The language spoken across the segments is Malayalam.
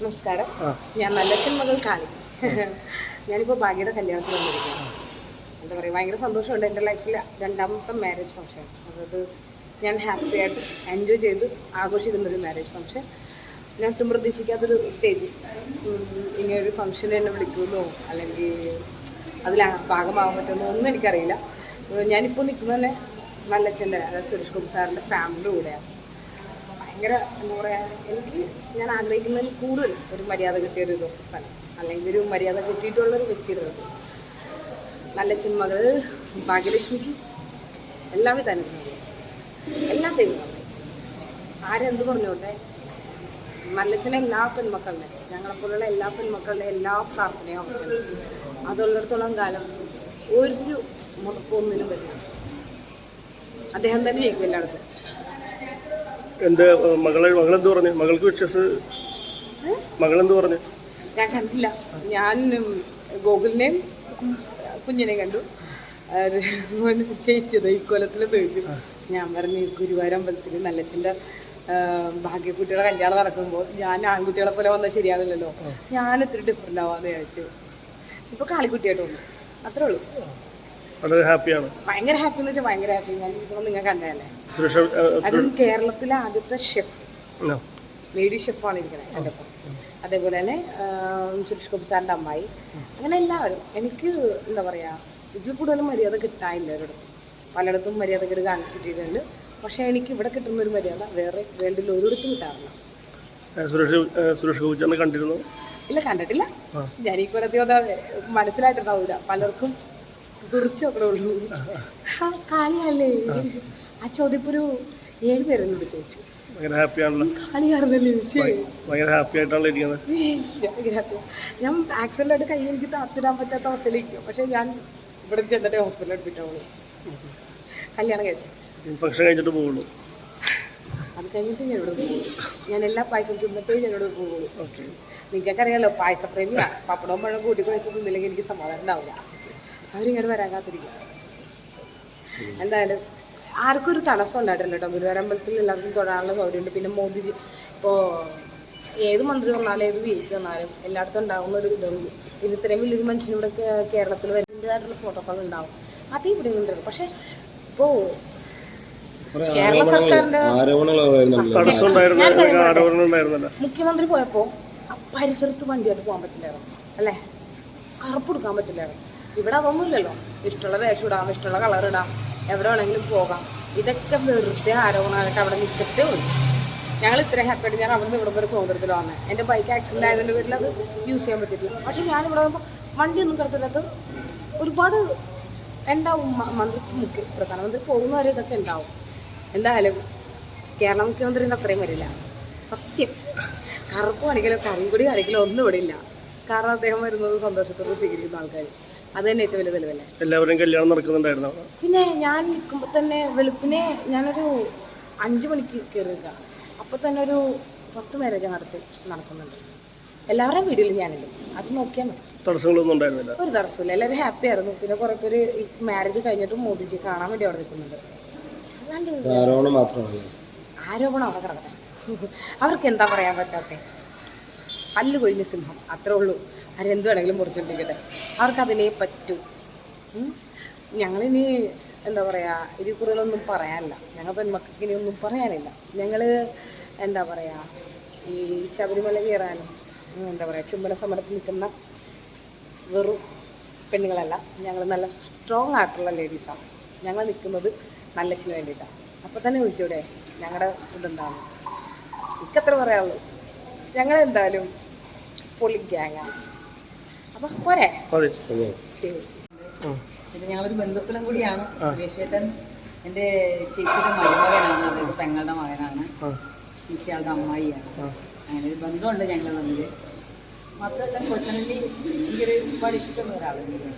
നമസ്കാരം. ഞാൻ നല്ലച്ഛൻ മകൾ കാളി. ഞാനിപ്പോൾ ഭാഗ്യയുടെ കല്യാണത്തിന് വന്നിരിക്കുകയാണ്. എന്താ പറയുക, ഭയങ്കര സന്തോഷമുണ്ട്. എൻ്റെ ലൈഫിലെ രണ്ടാമത്തെ മാരേജ് ഫംഗ്ഷൻ. അതായത് ഞാൻ ഹാപ്പി ആയിട്ട് എൻജോയ് ചെയ്ത് ആഘോഷിക്കുന്നൊരു മാരേജ് ഫംഗ്ഷൻ. ഞാൻ ഒട്ടും പ്രതീക്ഷിക്കാത്തൊരു സ്റ്റേജ്. ഇങ്ങനൊരു ഫംഗ്ഷന് എന്നെ വിളിക്കുമെന്നോ അല്ലെങ്കിൽ അതിൽ ഭാഗമാകാൻ പറ്റുമെന്നോ ഒന്നും എനിക്കറിയില്ല. ഞാനിപ്പോൾ നിൽക്കുന്നത് തന്നെ നല്ലച്ഛൻ്റെ, അതായത് സുരേഷ് ഗോപി സാറിൻ്റെ ഫാമിലിയുടെ കൂടെയാണ്. ഭയങ്കര എന്താ പറയുക, ഞാൻ ആഗ്രഹിക്കുന്നതിൽ കൂടുതൽ ഒരു മര്യാദ കിട്ടിയൊരു സ്ഥലം, അല്ലെങ്കിൽ ഒരു മര്യാദ കിട്ടിയിട്ടുള്ളൊരു വ്യക്തിയുടെ നല്ലച്ഛൻ മകൾ ഭാഗ്യലക്ഷ്മിക്ക് എല്ലാവിധ അനുഭവങ്ങളും എല്ലാ ദൈവങ്ങളും ആരെന്ത് പറഞ്ഞോട്ടെ, നല്ലച്ഛനെ എല്ലാ പെൺമക്കളുടെ, ഞങ്ങളെപ്പോലുള്ള എല്ലാ പെൺമക്കളുടെ എല്ലാ പ്രാർത്ഥനയും അവർക്ക് അതുള്ളിടത്തോളം കാലം ഒരു മുടക്കൊന്നിനും പറ്റില്ല. അദ്ദേഹം തന്നെ ജയിക്കും എല്ലായിടത്തും. മകളെന്ത് പറഞ്ഞു? മകൾക്ക് വിശ്വസ് മകളെന്ത് പറഞ്ഞു? ഞാൻ കണ്ടില്ല. ഞാൻ ഗോകുലിനെയും കുഞ്ഞിനെയും കണ്ടു. ജയിച്ചത് ഈ കൊലത്തിൽ ചോദിച്ചു. ഞാൻ പറഞ്ഞു, ഗുരുവായൂരമ്പലത്തിൽ നല്ലച്ഛൻ്റെ ഭാഗ്യക്കുട്ടിയുടെ കല്യാണം നടക്കുമ്പോൾ ഞാൻ ആൺകുട്ടികളെ പോലെ വന്നാൽ ശരിയാവില്ലല്ലോ, ഞാൻ ഇത്തിരി ഡിഫറെൻ്റ് ആവാന്ന് ചോദിച്ചു. ഇപ്പോൾ കാളിക്കുട്ടിയായിട്ട് വന്നു, അത്രേ ഉള്ളൂ. ഹാപ്പിയാണ്, ഭയങ്കര ഹാപ്പി എന്ന് വെച്ചാൽ ഭയങ്കര ഹാപ്പി. ഞാൻ ഇപ്പോൾ നിങ്ങൾ കണ്ടതല്ലേ, അതും കേരളത്തിലെ ആദ്യത്തെ ഷെഫ്, ലേഡി ഷെഫാണ് ഇരിക്കുന്നത് എൻ്റെ ഒപ്പം. അതേപോലെ തന്നെ സുരേഷ് ഗോപി സാറിൻ്റെ അമ്മായി, അങ്ങനെ എല്ലാവരും. എനിക്ക് എന്താ പറയുക, ഇതിൽ കൂടുതലും മര്യാദ കിട്ടാനില്ല ഒരിടത്തും. പലയിടത്തും മര്യാദ കിട്ടിയിട്ടുണ്ട്. പക്ഷേ എനിക്ക് ഇവിടെ കിട്ടുന്നൊരു മര്യാദ വേറെ വേൾഡിൽ ഒരിടത്തും കിട്ടാറില്ല. സുരേഷ് ഗോപി കണ്ടിരുന്നു? ഇല്ല, കണ്ടിട്ടില്ല. ഞാൻ ഈ കൊല്ലത്തിൽ മനസ്സിലായിട്ടുണ്ടാവില്ല. പലർക്കും കുറിച്ചൊക്കെ ഉള്ളൂ. കാളിയല്ലേ ആ ചോദ്യം ഇപ്പോൾ ഒരു 7 പേരെന്നോട് ചോദിച്ചു. ഞാൻ ആക്സിഡന്റ് ആയിട്ട് കൈ എനിക്ക് താത്തിടാൻ പറ്റാത്ത അവസ്ഥയിലേക്ക്. പക്ഷെ ഞാൻ ഇവിടെ ചെന്നിട്ട് ഹോസ്പിറ്റലിൽ എടുപ്പിട്ടാവുള്ളൂ. കല്യാണം കഴിഞ്ഞിട്ട് പോകുള്ളൂ. അത് കഴിഞ്ഞിട്ട് ഞാൻ ഇവിടെ പോകുള്ളൂ. ഞാൻ എല്ലാ പായസം തിന്നിട്ടേ ഞാൻ ഇവിടെ പോകുള്ളൂ. നിങ്ങൾക്കൊക്കെ അറിയാലോ, പായസപ്രേമിയാ. പപ്പടവും പഴം കൂട്ടി കുഴച്ച് തിന്നില്ലെങ്കിൽ എനിക്ക് സമാധാനം ഉണ്ടാവില്ല. അവരിങ്ങോട്ട് വരാൻ കാത്തിരിക്കും. എന്തായാലും ആർക്കും ഒരു തടസ്സം ഉണ്ടായിട്ടില്ല കേട്ടോ. ഗുരുവായൂരമ്പലത്തിൽ എല്ലാവർക്കും തൊഴാനുള്ള സൗകര്യമുണ്ട്. പിന്നെ മോദിജി ഇപ്പോൾ ഏത് മന്ത്രി വന്നാലും ഏത് വീഴ്ച വന്നാലും എല്ലായിടത്തും ഉണ്ടാകുന്ന ഒരു ഇതുണ്ട്. പിന്നെ ഇത്രയും വലിയൊരു മനുഷ്യനിവിടെ കേരളത്തിൽ വരുന്നതായിട്ടുള്ള പ്രോട്ടോക്കോൾ ഉണ്ടാവും. അത് ഇവിടെ ഉണ്ട്. പക്ഷെ ഇപ്പോൾ കേരള സർക്കാരിൻ്റെ മുഖ്യമന്ത്രി പോയപ്പോൾ ആ പരിസരത്ത് വണ്ടിയായിട്ട് പോകാൻ പറ്റില്ലായിരുന്നു അല്ലേ, കറുപ്പ് കൊടുക്കാൻ പറ്റില്ലായിരുന്നു. ഇവിടെ അതൊന്നുമില്ലല്ലോ. ഇഷ്ടമുള്ള വേഷം ഇടാം, ഇഷ്ടമുള്ള കളർ ഇടാം, എവിടെ വേണമെങ്കിലും പോകാം. ഇതൊക്കെ വെറുതെ ആരോപണമായിട്ട് അവിടെ നിൽക്കത്തേ ഉള്ളൂ. ഞങ്ങൾ ഇത്ര ഹാപ്പിയായിട്ട് ഞാൻ അവിടെ നിന്ന് ഇവിടെ വരെ സ്വാതന്ത്ര്യത്തിൽ വന്നത്. എൻ്റെ ബൈക്ക് ആക്സിഡൻ്റ് ആയതിൻ്റെ പേരിൽ അത് യൂസ് ചെയ്യാൻ പറ്റിയിട്ടില്ല. പക്ഷേ ഞാനിവിടെ വന്നപ്പോൾ വണ്ടിയൊന്നും കിടത്തില്ലാത്ത ഒരുപാട് ഉണ്ടാവും. പ്രധാനമന്ത്രി പോകുന്നവരെ ഇതൊക്കെ ഉണ്ടാവും. എന്തായാലും കേരള മുഖ്യമന്ത്രിൻ്റെ അത്രയും വരില്ല സത്യം. കറുപ്പ് കാണിക്കലോ കരിങ്കൊടി കാണിക്കലോ ഒന്നും ഇവിടെ ഇല്ല. കാരണം അദ്ദേഹം വരുന്നത് സന്തോഷത്തോടെ സ്വീകരിക്കുന്ന ആൾക്കാർ. അത് തന്നെ ഏറ്റവും വലിയ തെളിവല്ലേ. എല്ലാവരും കല്യാണം നടക്കുന്നുണ്ടായിരുന്നു. പിന്നെ ഞാൻ നിൽക്കുമ്പോൾ തന്നെ വെളുപ്പിനെ ഞാനൊരു 5 മണിക്ക് കയറിയിരിക്കുക. അപ്പോൾ തന്നെ ഒരു 10 മാരേജ് നടക്കുന്നുണ്ട്. എല്ലാവരുടെയും വീട്ടിൽ ഞാനുണ്ട്. അത് നോക്കിയാൽ മതി. തടസ്സങ്ങളൊന്നും ഉണ്ടായിരുന്നില്ല, ഒരു തടസ്സമില്ല. എല്ലാവരും ഹാപ്പി ആയിരുന്നു. പിന്നെ കുറേ പേര് ഈ മാരേജ് കഴിഞ്ഞിട്ട് മോദിജി കാണാൻ വേണ്ടി അവിടെ നിൽക്കുന്നുണ്ട്. അല്ലാണ്ട് ആരോപണം അവിടെ കിടക്കട്ടെ. അവർക്ക് എന്താ പറയാൻ പറ്റാത്തേ? പല്ല് കൊഴിഞ്ഞ സിംഹം, അത്രേ ഉള്ളൂ. ആരെന്ത് വേണമെങ്കിലും മുറിച്ചിട്ടിരിക്കട്ടെ, അവർക്കതിനേ പറ്റൂ. ഞങ്ങളിനി എന്താ പറയുക, ഇതിൽ കൂടുതലൊന്നും പറയാനില്ല. ഞങ്ങൾ പെൺമക്കൾക്ക് ഇനി ഒന്നും പറയാനില്ല. ഞങ്ങൾ എന്താ പറയുക, ഈ ശബരിമല കയറാനും എന്താ പറയുക ചുംബന സമരത്തിൽ നിൽക്കുന്ന വെറും പെണ്ണുങ്ങളല്ല. ഞങ്ങൾ നല്ല സ്ട്രോങ് ആയിട്ടുള്ള ലേഡീസാണ്. ഞങ്ങൾ നിൽക്കുന്നത് നല്ലച്ഛന് വേണ്ടിയിട്ടാണ്. അപ്പോൾ തന്നെ ചോദിച്ചൂടെ ഞങ്ങളുടെ ഇതെന്താണ്? എനിക്കത്ര പറയാനുള്ളൂ. ഞങ്ങളെന്തായാലും പൊളി ഗ്യാങ്ങാണ്. അപ്പം പോരെ, ശരി. പിന്നെ ഞങ്ങളൊരു ബന്ധുക്കളും കൂടിയാണ്. സുരേഷേട്ടൻ എൻ്റെ ചേച്ചിയുടെ മരുമകനാണ്, അതായത് പെങ്ങളുടെ മകനാണ്. ചേച്ചിയാളുടെ അമ്മായിയാണ്. അങ്ങനെ ഒരു ബന്ധമുണ്ട് ഞങ്ങൾ തമ്മിൽ. മാത്രമല്ല പേഴ്സണലി എനിക്കൊരു ഒരുപാട് ഇഷ്ടമുള്ള ഒരാളുണ്ട്.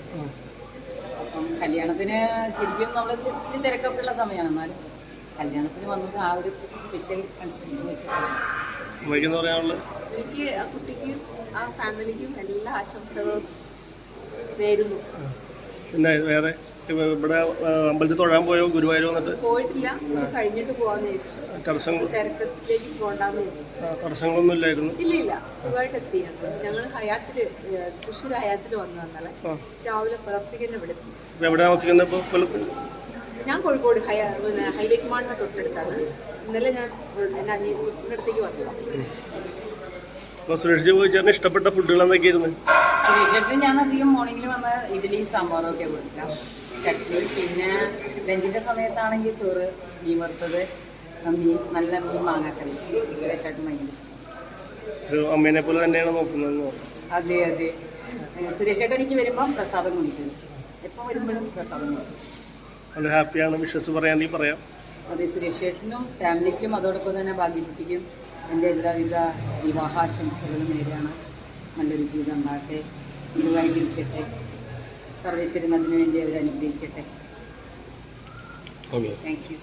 അപ്പം കല്യാണത്തിന് ശരിക്കും നമ്മൾ ഇത്തിരി തിരക്കൊക്കെയുള്ള സമയമാണ്. എന്നാലും കല്യാണത്തിന് വന്നത് ആ ഒരു സ്പെഷ്യൽ കൺസിഡറേഷൻ വെച്ചിട്ടാണ്. എനിക്ക് ആ കുട്ടിക്കും ആ ഫാമിലിക്കും എല്ലാ ആശംസകളും നേരുന്നു. പിന്നെ വേറെ ഇവിടെ അമ്പലത്തിൽ തൊഴാൻ പോയോ ഗുരുവായൂർ വന്നിട്ട്? പോയിട്ടില്ല, ഇത് കഴിഞ്ഞിട്ട് പോകാന്ന് വിചാരിച്ചു. തടസ്സങ്ങൾ തിരക്കത്തിലേക്ക് പോകണ്ടെന്ന് വിചാരിച്ചു. തടസ്സങ്ങളൊന്നും ഇല്ലായിരുന്നു? ഇല്ല, സുഖമായിട്ട് എത്തിയാണ്. ഞങ്ങൾ ഹയാത്തിൽ തൃശ്ശൂർ ഹയാത്തിൽ വന്നു തന്നാലെ രാവിലെ പുലർച്ചയ്ക്ക് തന്നെ ഇവിടെ എത്തി. എവിടെ താമസിക്കുന്നത് ഇപ്പോൾ? ഞാൻ കോഴിക്കോട് ഹൈവേക്കുമാറിന് തൊട്ടടുത്താണ്. ഇന്നലെ ഞാൻ എൻ്റെ അനിയത്തിൻ്റെ അടുത്തേക്ക് വന്നതാണ്. അപ്പോൾ സുരേഷ് ചേട്ടന് ഇഷ്ടപ്പെട്ട ഫുഡുകൾ എന്തൊക്കെയായിരുന്നു? സുരേഷേട്ടന് ഞാൻ അധികം മോർണിംഗിൽ വന്ന ഇഡ്ഡലി സാമ്പാറും ഒക്കെ കൊടുക്കാം, ചട്നി. പിന്നെ ലഞ്ചിൻ്റെ സമയത്താണെങ്കിൽ ചോറ്, മീൻ വറുത്തത്, മീൻ, നല്ല മീൻ മാങ്ങാക്കറി. സുരേഷേട്ടൻ ഭയങ്കര ഇഷ്ടം. ഒരു അമ്മേനെ പോലെ തന്നെയാണ് നോക്കുന്നത്? അതെ അതെ. സുരേഷേട്ടൻ എനിക്ക് വരുമ്പം പ്രസാദം കൊടുക്കും, എപ്പോൾ വരുമ്പോഴും പ്രസാദം കൊടുക്കും. വളരെ ഹാപ്പിയാണ്. വിഷസ് പറയാനെങ്കിൽ പറയാം. അതെ, സുരേഷേട്ടനും ഫാമിലിക്കും അതോടൊപ്പം തന്നെ ഭാഗ്യക്കുട്ടിക്കും എൻ്റെ എല്ലാവിധ വിവാഹാശംസകളും നേരെയാണ്. നല്ലൊരു ജീവിതം ഉണ്ടാകട്ടെ, സുഖമായിട്ടിരിക്കട്ടെ, സർവേശ്വരൻ അതിനു വേണ്ടി അവർ അനുഗ്രഹിക്കട്ടെ. Okay, thank you.